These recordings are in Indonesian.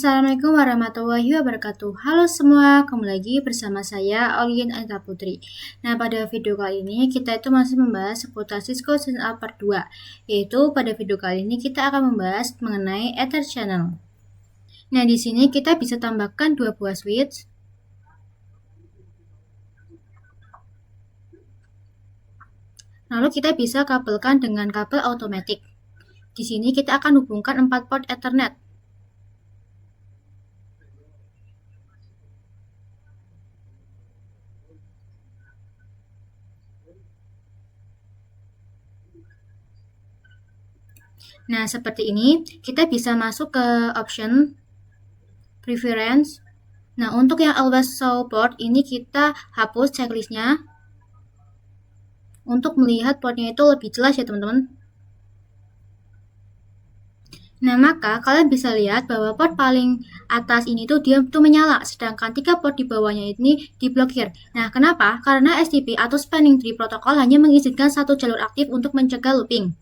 Assalamualaikum warahmatullahi wabarakatuh. Halo semua, kembali lagi bersama saya Olin Anita Putri. Nah, pada video kali ini kita itu masih membahas seputar Cisco Channel Part 2. Yaitu pada video kali ini kita akan membahas mengenai Ether Channel. Nah, di sini kita bisa tambahkan dua buah switch. Lalu kita bisa kabelkan dengan kabel automatic. Di sini kita akan hubungkan 4 port Ethernet. Nah, seperti ini, kita bisa masuk ke option preference. Nah, untuk yang always show port, ini kita hapus checklistnya untuk melihat portnya itu lebih jelas ya teman-teman. Nah, maka kalian bisa lihat bahwa port paling atas ini tuh dia tuh menyala, sedangkan 3 port di bawahnya ini diblokir. Nah, kenapa? Karena SDP atau Spanning Tree Protocol hanya mengizinkan satu jalur aktif untuk mencegah looping.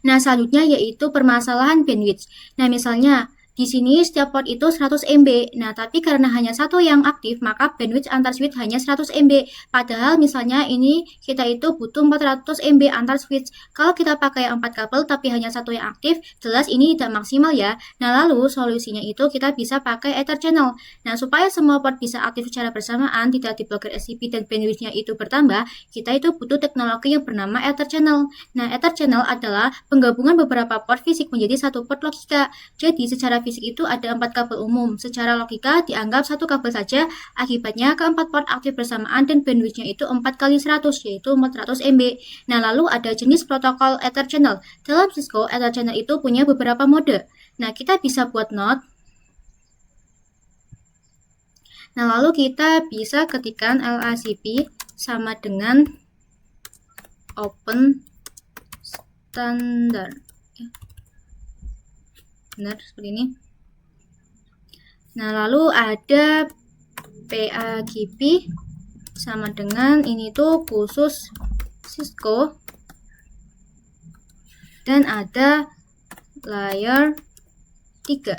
Nah, selanjutnya yaitu permasalahan bandwidth. Nah, misalnya di sini setiap port itu 100 MB. Nah, tapi karena hanya satu yang aktif, maka bandwidth antar switch hanya 100 MB. Padahal misalnya ini kita itu butuh 400 MB antar switch. Kalau kita pakai 4 kabel tapi hanya satu yang aktif, jelas ini tidak maksimal ya. Nah, lalu solusinya itu kita bisa pakai Ether Channel. Nah, supaya semua port bisa aktif secara bersamaan, tidak diblokir SDP dan bandwidthnya itu bertambah, kita itu butuh teknologi yang bernama Ether Channel. Nah, Ether Channel adalah penggabungan beberapa port fisik menjadi satu port logika. Jadi, secara fisik itu ada 4 kabel umum. Secara logika dianggap satu kabel saja, akibatnya keempat port aktif bersamaan dan bandwidthnya itu 4 kali 100 yaitu 400 MB. Nah, lalu ada jenis protokol Ether Channel. Dalam Cisco, Ether Channel itu punya beberapa mode. Nah, kita bisa buat node. Nah, lalu kita bisa ketikkan LACP sama dengan open standard. Benar, seperti ini. Nah, lalu ada PAGP sama dengan ini tuh khusus Cisco. Dan ada layer 3.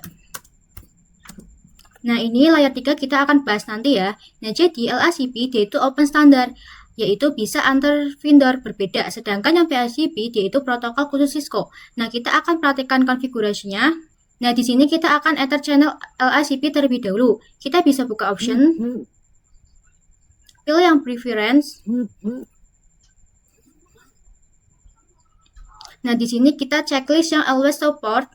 Nah, ini layer 3 kita akan bahas nanti ya. Nah, jadi LACP dia itu open standard, yaitu bisa antar vendor berbeda. Sedangkan yang PAGP dia itu protokol khusus Cisco. Nah, kita akan praktikkan konfigurasinya. Nah, di sini kita akan Ether Channel LACP terlebih dahulu. Kita bisa buka option, pilih yang preference. Nah, di sini kita checklist yang always support.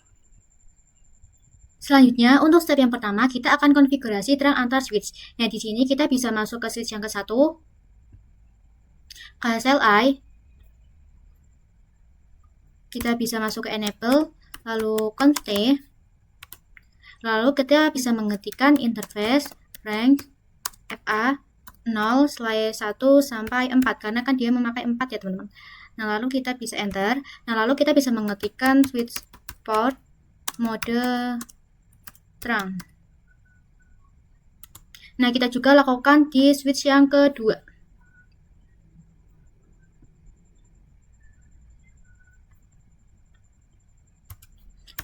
Selanjutnya, untuk step yang pertama, kita akan konfigurasi terang antar switch. Nah, di sini kita bisa masuk ke switch yang ke-1, KSLI. Kita bisa masuk ke enable, lalu const. Lalu kita bisa mengetikkan interface range FA 0/1 sampai 4 karena kan dia memakai 4 ya teman-teman. Nah, lalu kita bisa enter. Nah, lalu kita bisa mengetikkan switch port mode terang. Nah, kita juga lakukan di switch yang kedua.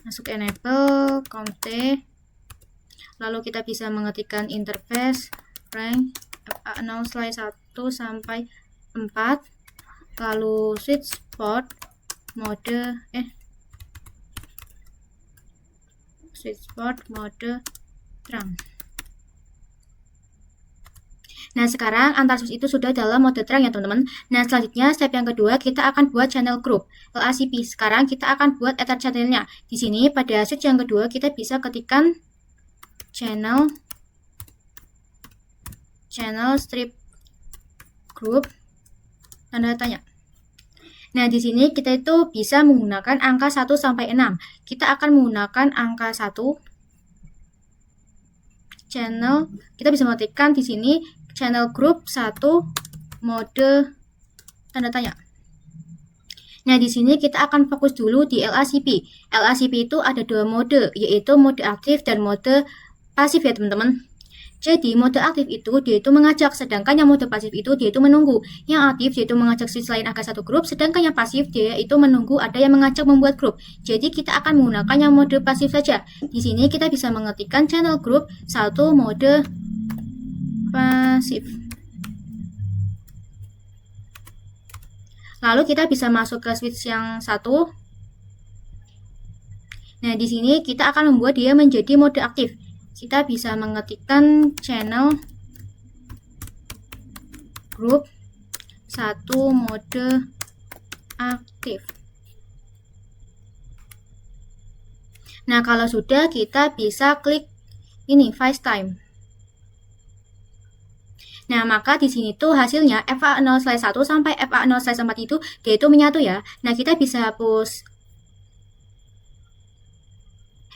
Masuk enable, const. Lalu kita bisa mengetikkan interface range FA 0/1 sampai 4. Lalu switch port mode terang. Nah, sekarang antar switch itu sudah dalam mode terang ya teman-teman. Nah, selanjutnya step yang kedua kita akan buat channel group LACP. Sekarang kita akan buat Ether channelnya. Di sini pada switch yang kedua kita bisa ketikkan channel strip group tanda tanya. Nah, di sini kita itu bisa menggunakan angka 1 sampai 6. Kita akan menggunakan angka 1 channel. Kita bisa mengetikkan di sini channel group 1 mode tanda tanya. Nah, di sini kita akan fokus dulu di LACP. LACP itu ada 2 mode, yaitu mode aktif dan mode pasif ya teman-teman. Jadi mode aktif itu dia itu mengajak, sedangkan yang mode pasif itu dia itu menunggu. Yang aktif dia itu mengajak switch lain agar satu grup, sedangkan yang pasif dia itu menunggu ada yang mengajak membuat grup. Jadi kita akan menggunakan yang mode pasif saja. Di sini kita bisa mengetikkan channel group 1 mode pasif. Lalu kita bisa masuk ke switch yang satu. Nah, di sini kita akan membuat dia menjadi mode aktif. Kita bisa mengetikkan channel group 1 mode aktif. Nah, kalau sudah kita bisa klik ini FaceTime. Nah, maka di sini tuh hasilnya FA0/1 sampai FA0/4 itu dia itu menyatu ya. Nah, kita bisa hapus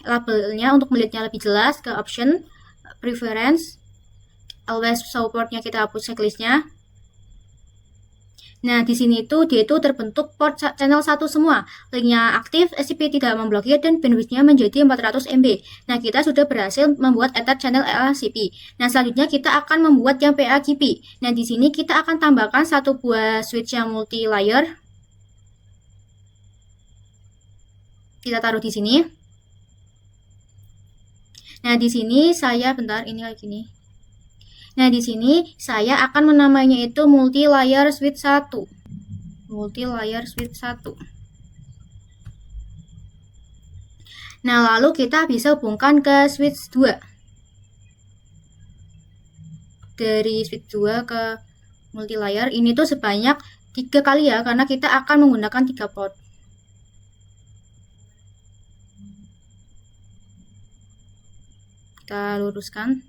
labelnya untuk melihatnya lebih jelas ke option, preference, always show portnya kita hapus checklistnya. Nah, di sini tuh dia itu terbentuk port channel 1 semua. Linknya aktif, SCP tidak memblokir, dan bandwidthnya menjadi 400 MB. Nah, kita sudah berhasil membuat Ether channel LCP. Nah, selanjutnya kita akan membuat yang PAGP. Nah, di sini kita akan tambahkan satu buah switch yang multi layer. Kita taruh di sini. Nah, di sini saya ini kayak gini. Nah, di sini saya akan menamainya itu multi layer switch 1. Multi layer switch 1. Nah, lalu kita bisa hubungkan ke switch 2. Dari switch 2 ke multi layer ini tuh sebanyak 3 kali ya, karena kita akan menggunakan 3 port. Kita luruskan.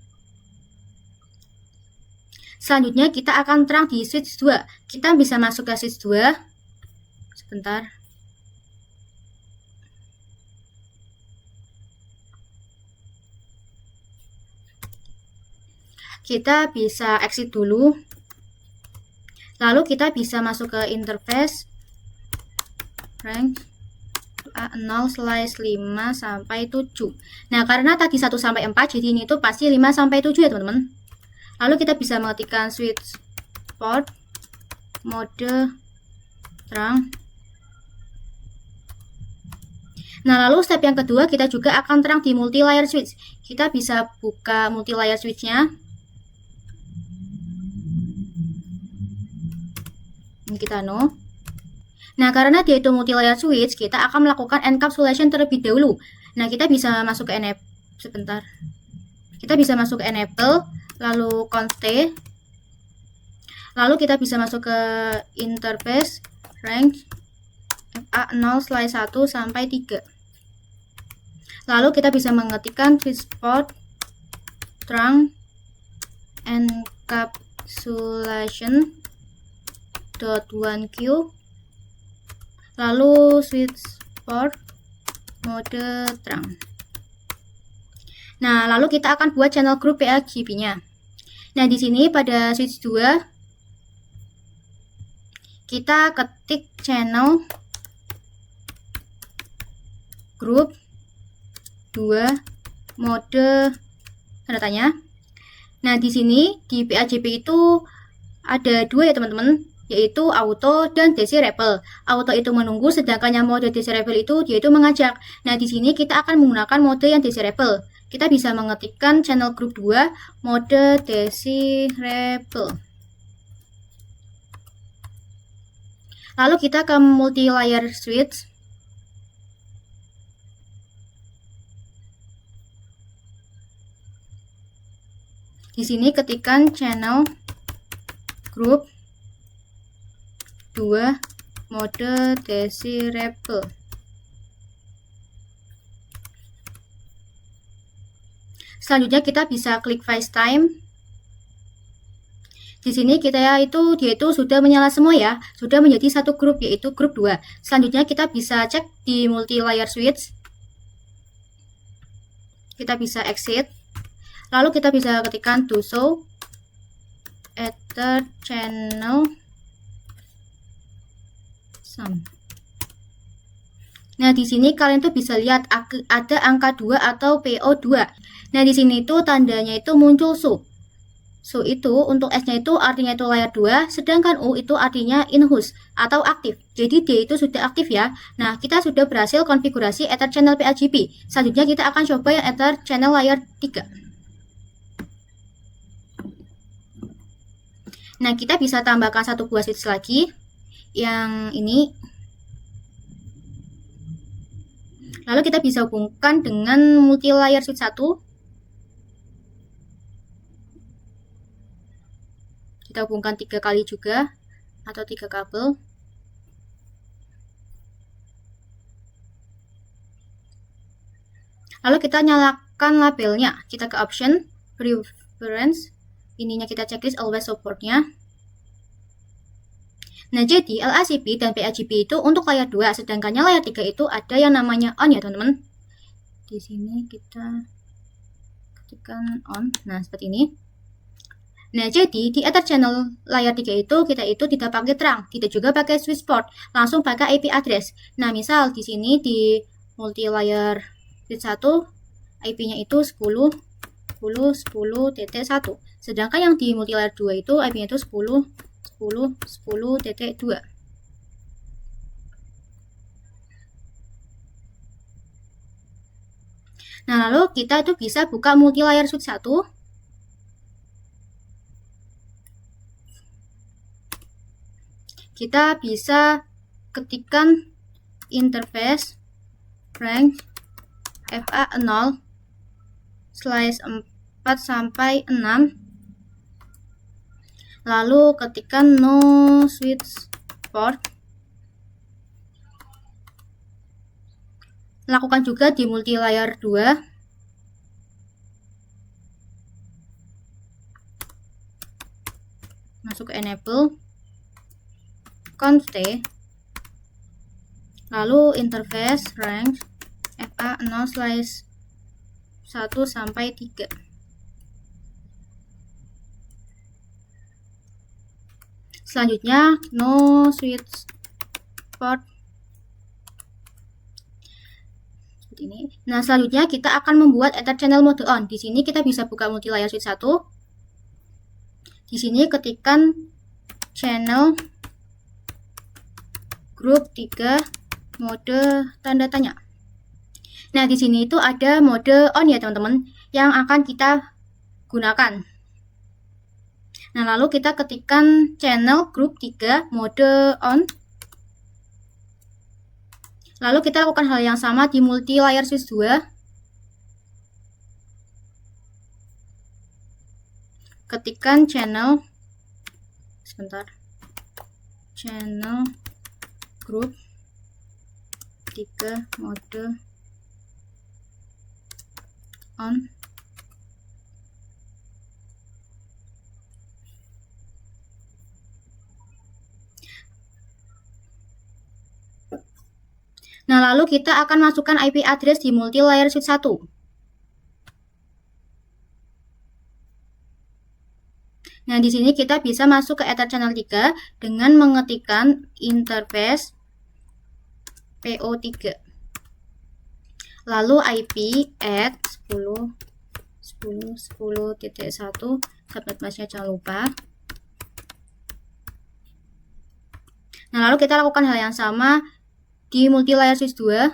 Selanjutnya kita akan terang di switch 2. Kita bisa masuk ke switch 2. Sebentar. Kita bisa exit dulu. Lalu kita bisa masuk ke interface. Rank A0/5 sampai 7. Nah, karena tadi 1 sampai 4, jadi ini tuh pasti 5 sampai 7 ya, teman-teman. Lalu kita bisa mengetikkan switch port mode terang. Nah, lalu step yang kedua kita juga akan terang di multi layer switch. Kita bisa buka multi layer switch-nya. Ini kita no. Nah, karena dia itu multi layer switch, kita akan melakukan encapsulation terlebih dahulu. Nah, kita bisa masuk ke enable. Sebentar. Kita bisa masuk ke enable, lalu const. Lalu kita bisa masuk ke interface range A0/1 sampai 3. Lalu kita bisa mengetikkan switch port terang encapsulation .1q, lalu switch port mode terang. Nah, lalu kita akan buat channel group PAGP-nya. Nah, di sini pada switch 2 kita ketik channel group 2 mode tanda tanya. Nah, di sini di PAGP itu ada 2 ya, teman-teman, yaitu auto dan desirable. Auto itu menunggu, sedangkan yang mode desirable itu dia itu mengajak. Nah, di sini kita akan menggunakan mode yang desirable. Kita bisa mengetikkan channel group 2 mode desirable. Lalu kita ke multi layer switch. Di sini ketikkan channel group 2 mode desirable. Selanjutnya kita bisa klik FaceTime. Di sini dia itu sudah menyala semua ya, sudah menjadi satu grup, yaitu grup 2. Selanjutnya kita bisa cek di multi layer switch. Kita bisa exit. Lalu kita bisa ketikkan to show Ether channel sum. Nah, di sini kalian tuh bisa lihat ada angka 2 atau PO2. Nah, di sini tuh tandanya itu muncul show. So itu untuk S-nya itu artinya itu layer 2, sedangkan U itu artinya in-host atau aktif. Jadi D itu sudah aktif ya. Nah, kita sudah berhasil konfigurasi Ether channel PAGP. Selanjutnya kita akan coba yang Ether channel layer 3. Nah, kita bisa tambahkan satu buah switch lagi. Yang ini. Lalu kita bisa hubungkan dengan multi layer switch 1. Kita hubungkan 3 kali juga atau 3 kabel. Lalu kita nyalakan labelnya. Kita ke option, preference, ininya kita checklist always supportnya. Nah, jadi LACP dan PAGP itu untuk layer 2, sedangkan layer 3 itu ada yang namanya on ya teman-teman. Di sini kita ketikkan on. Nah, seperti ini. Nah, jadi di Ether channel layer 3 itu kita itu tidak pakai terang, tidak juga pakai switch port, langsung pakai IP address. Nah, misal di sini di multi layer switch 1 IP-nya itu 10.10.10.1. Sedangkan yang di multi layer 2 itu IP-nya itu 10.10.10.2. Nah, lalu kita itu bisa buka multi layer switch 1. Kita bisa ketikkan interface range FA0/4 sampai 6. Lalu ketikkan no switch port. Lakukan juga di multi layer 2. Masuk ke enable. Const, lalu interface range FA0/1 sampai 3. Selanjutnya no switch port seperti ini. Nah, selanjutnya kita akan membuat Ether channel mode on. Di sini kita bisa buka multi layer switch 1. Di sini ketikkan channel grup 3 mode tanda tanya. Nah, di sini itu ada mode on ya teman-teman yang akan kita gunakan. Nah, lalu kita ketikkan channel grup 3 mode on. Lalu kita lakukan hal yang sama di multi layer switch 2. Ketikkan channel grup 3 mode on. Nah, lalu kita akan masukkan IP address di multi layer switch 1. Nah, di sini kita bisa masuk ke Ether channel 3 dengan mengetikkan interface PO3. Lalu IP at 10.10.10.1, subnet masnya jangan lupa. Nah, lalu kita lakukan hal yang sama di multi layer switch 2.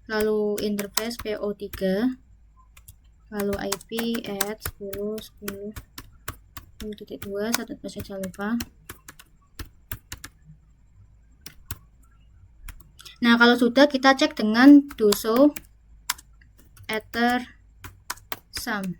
Lalu interface PO3. Lalu IP at 10.10.10.2, subnet masnya jangan lupa. Nah, kalau sudah kita cek dengan do show ether sum.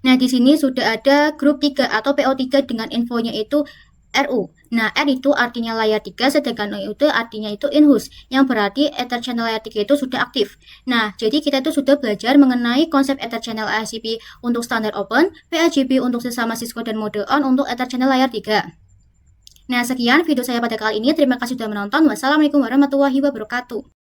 Nah, di sini sudah ada grup 3 atau PO3 dengan infonya itu RU. Nah, R itu artinya layer 3, sedangkan U itu artinya itu in-host, yang berarti Ether channel layer 3 itu sudah aktif. Nah, jadi kita itu sudah belajar mengenai konsep Ether channel LACP untuk standar open, PAGP untuk sesama Cisco dan mode on untuk Ether channel layer 3. Nah, sekian video saya pada kali ini. Terima kasih sudah menonton. Wassalamualaikum warahmatullahi wabarakatuh.